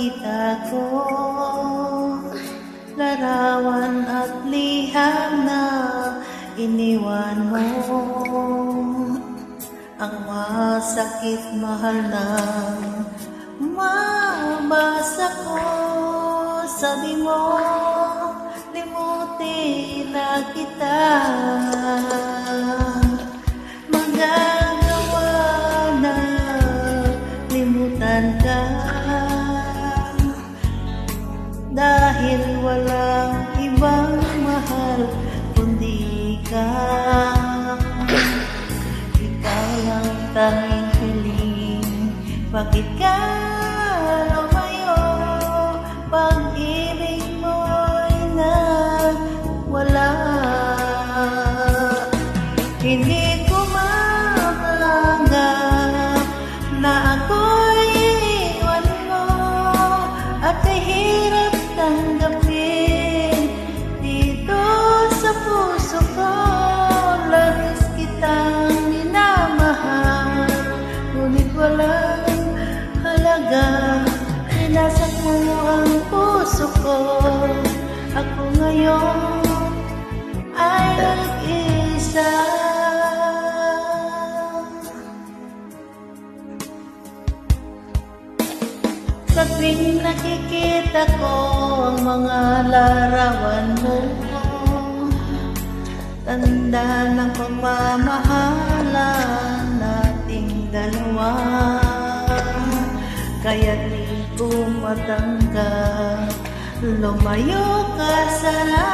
makita ko larawan at liham na iniwan mo. Ang masakit mahal na mabasa ko. Sabi mo, limutin na kita. Magagawa na limutan ka, dahil walang ibang mahal kundi ka. Ikaw ang tanging hiling, bakit ka lumayo? Pag-ibig mo'y nawala. Hindi ko mapanggap na ako'y iwan mo, at kahirap tanggapin dito sa puso ko. Labis kitang minamahal, ngunit walang halaga. Pinasak mo ang puso ko. Ako ngayon ay nag-isa. Tuwing nakikita ko ang mga larawan mo, tanda ng pagmamahalan nating dalawa. Kaya't di ko matanggap, lumayo ka sana.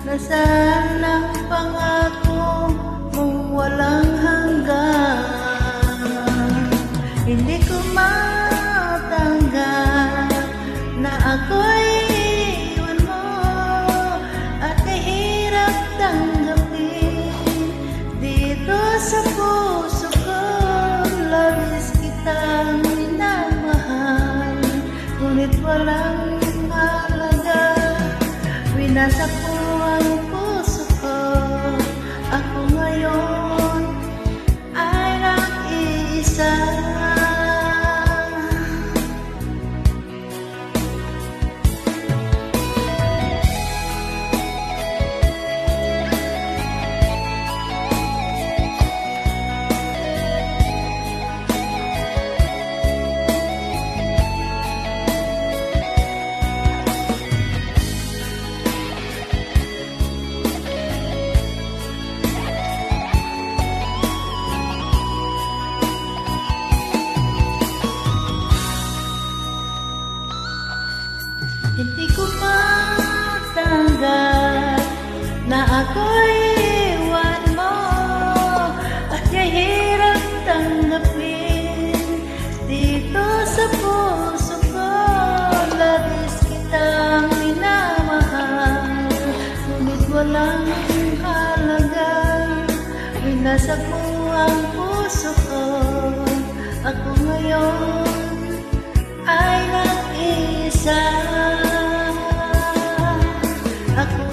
Nasaan ang pangako mong walang hanggan? Hindi ko matanggap na ako'y iwan mo, at kahirap tanggapin dito sa puso ko. Labis kitang minamahal, ngunit walang halaga. Winasak mo ang puso ko. Ako ngayon ay nag-iisa. Hindi ko matanggap na ako'y iwan mo, at kahirap tanggapin dito sa puso ko. Labis kitang minamahal, ngunit walang halaga. Winasak mo ang puso ko. Ako ngayon ay nag-isa. Ako